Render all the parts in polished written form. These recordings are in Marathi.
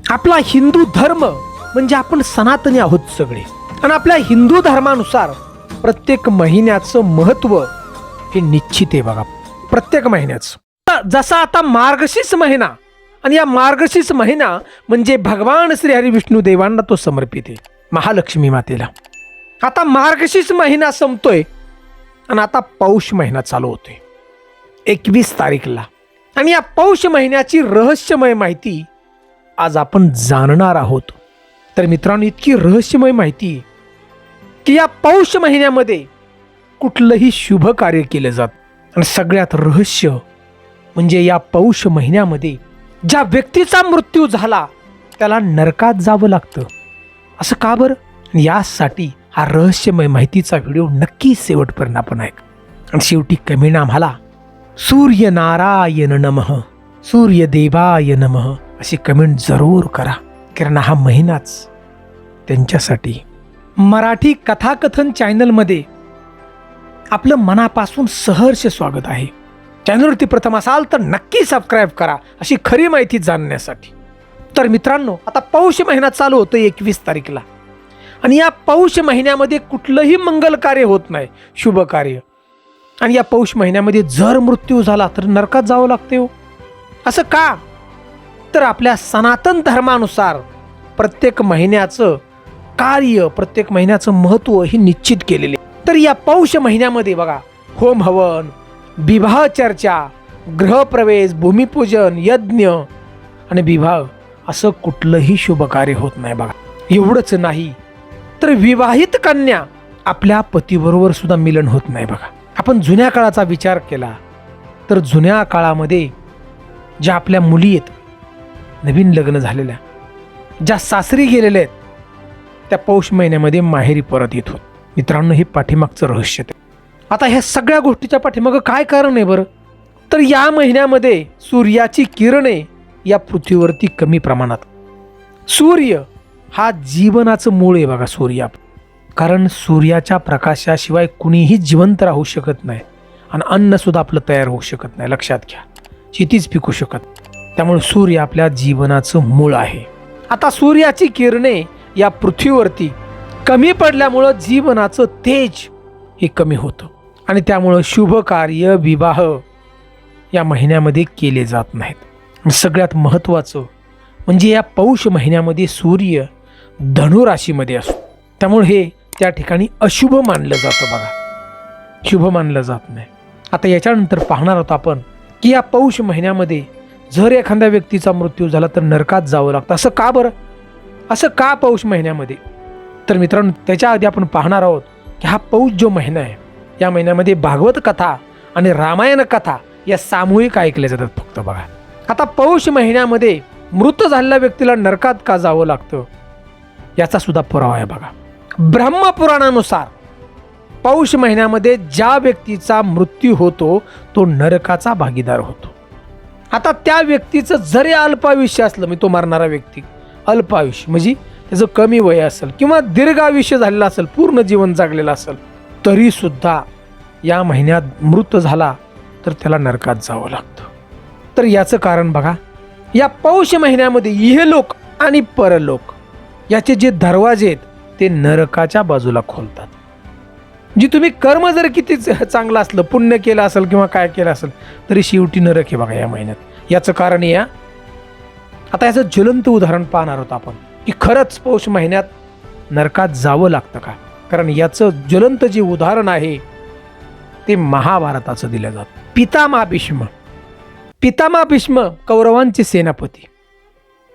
आपला हिंदू धर्म म्हणजे आपण सनातनी आहोत सगळे, आणि आपल्या हिंदू धर्मानुसार प्रत्येक महिन्याचं महत्व हे निश्चित आहे बघा. प्रत्येक महिन्याचं जसा आता मार्गशीर्ष महिना, आणि या मार्गशीर्ष महिना म्हणजे भगवान श्री हरी विष्णू देवांना तो समर्पित आहे, महालक्ष्मी मातेला. आता मार्गशीर्ष महिना संपतोय आणि आता पौष महिना चालू होतोय 21 तारीखला. आणि या पौष महिन्याची रहस्यमय माहिती आज आपण जाणणार आहोत. तर मित्रांनो, इतकी रहस्यमय माहिती की या पौष महिन्यामध्ये कुठलंही शुभ कार्य केलं जात. आणि सगळ्यात रहस्य म्हणजे या पौष महिन्यामध्ये ज्या व्यक्तीचा मृत्यू झाला त्याला नरकात जावं लागतं. असं का बरं? यासाठी हा रहस्यमय माहितीचा व्हिडिओ नक्की शेवटपर्यंत आपण ऐक. आणि शेवटी कमेंट आम्हाला सूर्यनारायण नमः, सूर्यदेवाय नमः अशी कमेंट जरूर करा, कारण हा महिनाच त्यांच्यासाठी. मराठी कथाकथन चॅनलमध्ये आपलं मनापासून सहर्ष स्वागत आहे. चॅनलवरती प्रथम असाल तर नक्की सबस्क्राईब करा अशी खरी माहिती जाणण्यासाठी. तर मित्रांनो, आता पौष महिना चालू होतो 21 तारीखला, आणि या पौष महिन्यामध्ये कुठलंही मंगल कार्य होत नाही, शुभ कार्य. आणि या पौष महिन्यामध्ये जर मृत्यू झाला तर नरकात जावं लागते हो. असं का? तर आपल्या सनातन धर्मानुसार प्रत्येक महिन्याचं कार्य, प्रत्येक महिन्याचं महत्त्व हे निश्चित केलेले. तर या पौष महिन्यामध्ये बघा, होम हवन, विवाह चर्चा, गृहप्रवेश, भूमिपूजन, यज्ञ आणि विवाह असं कुठलंही शुभ कार्य होत नाही बघा. एवढंच नाही तर विवाहित कन्या आपल्या पतीबरोबर सुद्धा मिलन होत नाही बघा. आपण जुन्या काळाचा विचार केला तर जुन्या काळामध्ये ज्या आपल्या मुली आहेत, नवीन लग्न झालेल्या, ज्या सासरी गेलेल्या आहेत, त्या पौष महिन्यामध्ये माहेरी परत येत होत. मित्रांनो, हे पाठीमागचं रहस्य. आता ह्या सगळ्या गोष्टीच्या पाठीमागं काय कारण आहे बरं? तर या महिन्यामध्ये सूर्याची किरणे या पृथ्वीवरती कमी प्रमाणात. सूर्य हा जीवनाचं मूळ आहे बघा, सूर्य. कारण सूर्याच्या प्रकाशाशिवाय कुणीही जिवंत राहू शकत नाही, आणि अन्न सुद्धा आपलं तयार होऊ शकत नाही. लक्षात घ्या, शेतीच पिकू शकत. त्यामुळे सूर्य आपल्या जीवनाचं मूळ आहे. आता सूर्याची किरणे या पृथ्वीवरती कमी पडल्यामुळं जीवनाचं तेज हे कमी होतं, आणि त्यामुळं शुभ कार्य, विवाह या महिन्यामध्ये केले जात नाहीत. सगळ्यात महत्त्वाचं म्हणजे या पौष महिन्यामध्ये सूर्य धनुराशीमध्ये असतो, त्यामुळे हे त्या ठिकाणी अशुभ मानलं जातं बघा, शुभ मानलं जात नाही. आता याच्यानंतर पाहणार आहोत आपण की या पौष महिन्यामध्ये जर एखाद्या व्यक्तीचा मृत्यू झाला तर नरकात जावं लागतं. असं का बरं? असं का पौष महिन्यामध्ये? तर मित्रांनो, त्याच्या आधी आपण पाहणार आहोत की हा पौष जो महिना आहे, या महिन्यामध्ये भागवत कथा आणि रामायण कथा या सामूहिक ऐकल्या जातात फक्त बघा. आता पौष महिन्यामध्ये मृत झालेल्या व्यक्तीला नरकात का जावं लागतं याचा सुद्धा पुरावा आहे बघा. ब्रह्मपुराणानुसार पौष महिन्यामध्ये ज्या व्यक्तीचा मृत्यू होतो तो नरकाचा भागीदार होतो. आता त्या व्यक्तीचं जरी अल्पायुष्य असलं, मी तो मरणारा व्यक्ती अल्पायुष्य म्हणजे त्याचं कमी वय असेल किंवा दीर्घ आयुष्य झालेलं असेल, पूर्ण जीवन जगलेलं असेल, तरी सुद्धा या महिन्यात मृत झाला तर त्याला नरकात जावं लागतं. तर याचं कारण बघा, या पौष महिन्यामध्ये इहलोक आणि परलोक याचे जे दरवाजे आहेत ते नरकाच्या बाजूला खोलतात. जी तुम्ही कर्म जर किती चांगलं असलं, पुण्य केलं असेल किंवा काय केलं असेल, तरी शेवटी नरक आहे बघा या महिन्यात. याचं कारण या आता याचं ज्वलंत उदाहरण पाहणार आहोत आपण की खरंच पौष महिन्यात नरकात जावं लागतं का. कारण याचं ज्वलंत जे उदाहरण आहे ते महाभारताचं दिलं जातं. पितामह भीष्म. पितामह भीष्म कौरवांचे सेनापती,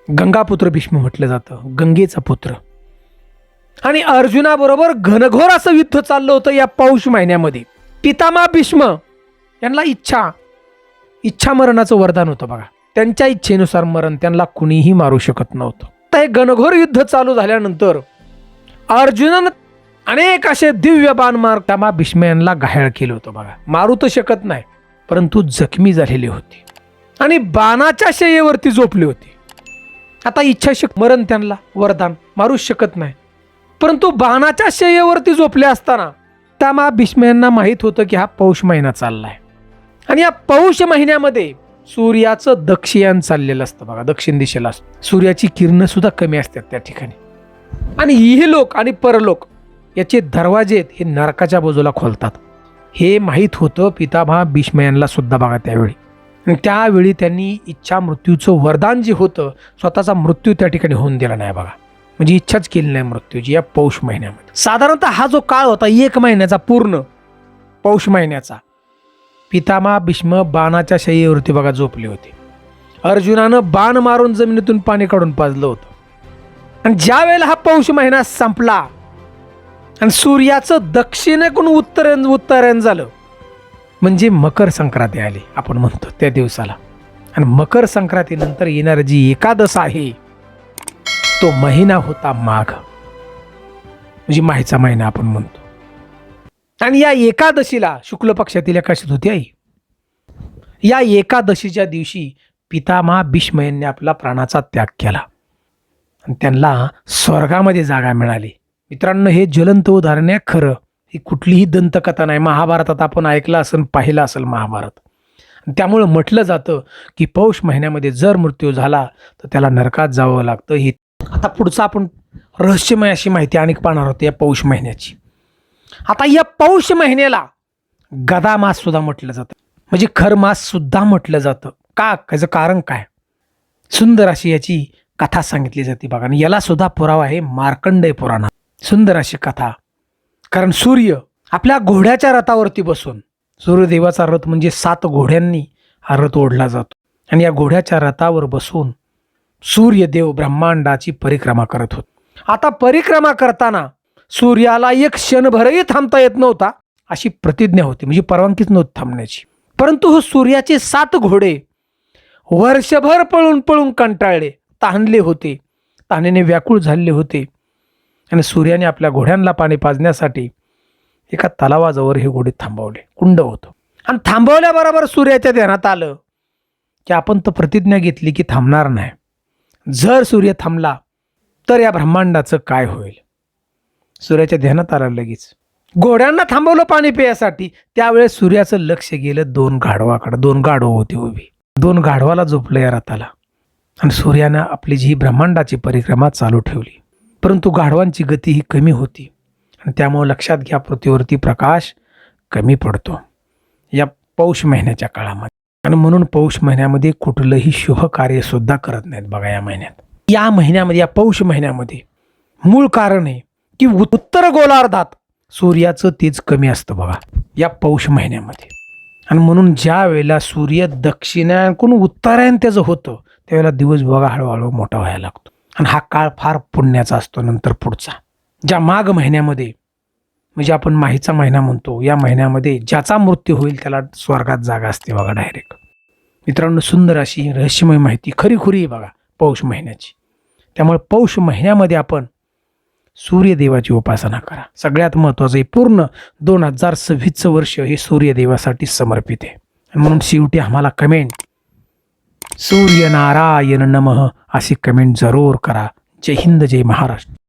गंगापुत्र भीष्म म्हटलं जातं, गंगेचा पुत्र. आणि अर्जुनाबरोबर घनघोर असं युद्ध चाललं होतं या पौष महिन्यामध्ये. पितामह भीष्म यांना इच्छा मरणाचं वरदान होतं बघा. त्यांच्या इच्छेनुसार मरण त्यांना कुणीही मारू शकत नव्हतं. तर हे घनघोर युद्ध चालू झाल्यानंतर अर्जुनानं अनेक असे दिव्य बाण मार पितामह भीष्म यांना घायल केलं होतं बघा. मारू तर शकत नाही, परंतु जखमी झालेले होते आणि बाणाच्या शय्येवरती झोपले होते. आता इच्छाशक्ती मरण त्यांना वरदान, मारूच शकत नाही, परंतु बाणाच्या शय्येवरती झोपले असताना पितामह भीष्म यांना माहीत होतं की हा पौष महिना चाललाय, आणि या पौष महिन्यामध्ये सूर्याचं दक्षिण चाललेलं असतं बघा, दक्षिण दिशेला असतं. सूर्याची किरणं सुद्धा कमी असतात त्या ठिकाणी. आणि इहलोक आणि परलोक याचे दरवाजे आहेत हे नरकाच्या बाजूला खोलतात. हे माहीत होतं पितामह भीष्म यांना सुद्धा बघा त्यावेळी. आणि त्यावेळी त्यांनी इच्छा मृत्यूचं वरदान जे होतं, स्वतःचा मृत्यू त्या ठिकाणी होऊन दिला नाही बघा. म्हणजे इच्छाच केली नाही मृत्यूची या पौष महिन्यामध्ये. साधारणतः हा जो काळ होता 1 महिन्याचा पूर्ण पौष महिन्याचा, पितामह भीष्म बाणाच्या शय्येवरती बघा झोपले होते. अर्जुनानं बाण मारून जमिनीतून पाणी काढून पाजलं होतं. आणि ज्या वेळेला हा पौष महिना संपला आणि सूर्याचं दक्षिणेकडून उत्तरायण झालं, म्हणजे मकर संक्रांती आली आपण म्हणतो त्या दिवसाला. आणि मकर संक्रांतीनंतर येणारी जी एकादश आहे तो महिना होता माघ, म्हणजे माहीचा महिना आपण म्हणतो. आणि या एकादशीला शुक्ल पक्षातील एकादशी होती आई. या एकादशीच्या दिवशी पितामह भीष्म यांनी आपला प्राणाचा त्याग केला आणि त्यांना स्वर्गामध्ये जागा मिळाली. मित्रांनो, हे ज्वलंत उदाहरण आहे खरं. ही कुठलीही दंतकथा नाही. महाभारतात आपण ऐकलं असेल, पाहिलं असेल महाभारत. त्यामुळं म्हटलं जातं की पौष महिन्यामध्ये जर मृत्यू झाला तर त्याला नरकात जावं लागतं. ही आता पुढचं आपण रहस्यमय अशी माहिती अनेक पाहणार होतो या पौष महिन्याची. आता या पौष महिन्याला गदा मास सुद्धा म्हटलं जातं, म्हणजे खर मास सुद्धा म्हटलं जातं. का? त्याचं कारण काय? सुंदर अशी याची कथा सांगितली जाते बघा. आणि याला सुद्धा पुरावा आहे मार्कंडेय पुराणात. सुंदर अशी कथा. कारण सूर्य आपल्या घोड्याच्या रथावरती बसून, सूर्यदेवाचा रथ म्हणजे 7 घोड्यांनी हा रथ ओढला जातो. आणि या घोड्याच्या रथावर बसून सूर्यदेव ब्रह्मांडाची परिक्रमा करत होते. आता परिक्रमा करताना सूर्याला एक क्षणभरही थांबता येत नव्हता अशी प्रतिज्ञा होती, म्हणजे परवानगीच नव्हती थांबण्याची. परंतु हो सूर्याचे 7 घोडे वर्षभर पळून पळून कंटाळले, तहानले होते, तहानेने व्याकुळ झालेले होते. आणि सूर्याने आपल्या घोड्यांना पाणी पाजण्यासाठी एका तलावाजवळ हे घोडे थांबवले. कुंड होतं. आणि थांबवल्याबरोबर सूर्याच्या ध्यानात आलं की आपण तर प्रतिज्ञा घेतली की थांबणार नाही. जर सूर्य थांबला तर या ब्रह्मांडाचं काय होईल? सूर्याच्या ध्यानात आलं लगेच. घोड्यांना थांबवलं पाणी पिण्यासाठी. त्यावेळेस सूर्याचं लक्ष गेलं 2 गाढवाकडे. 2 गाढव होते उभी. 2 गाढवाला झोपलं या रथाला. आणि सूर्यानं आपली जी ब्रह्मांडाची परिक्रमा चालू ठेवली. परंतु गाढवांची गती ही कमी होती आणि त्यामुळे लक्षात घ्या पृथ्वीवरती प्रकाश कमी पडतो या पौष महिन्याच्या काळामध्ये. आणि म्हणून पौष महिन्यामध्ये कुठलंही शुभ कार्य सुद्धा करत नाहीत बघा या महिन्यात. या महिन्यामध्ये, या पौष महिन्यामध्ये मूळ कारण आहे की उत्तर गोलार्धात सूर्याचं तेज कमी असतं बघा या पौष महिन्यामध्ये. आणि म्हणून ज्या वेळेला सूर्य दक्षिणाकडून उत्तरायण त्याचं होतं त्यावेळेला दिवस बघा हळूहळू मोठा व्हायला लागतो. आणि हा काळ फार पुण्याचा असतो नंतर पुढचा. ज्या माघ महिन्यामध्ये, म्हणजे आपण माहीचा महिना म्हणतो, या महिन्यामध्ये ज्याचा मृत्यू होईल त्याला स्वर्गात जागा असते बघा डायरेक्ट. मित्रांनो, सुंदर अशी रहस्यमय माहिती खरीखुरी आहे बघा पौष महिन्याची. त्यामुळे पौष महिन्यामध्ये आपण सूर्यदेवाची उपासना करा. सगळ्यात महत्त्वाचं आहे, पूर्ण 2026 वर्ष हे सूर्यदेवासाठी समर्पित आहे. म्हणून शेवटी आम्हाला कमेंट सूर्यनारायण नमः अशी कमेंट जरूर करा. जय हिंद, जय महाराष्ट्र.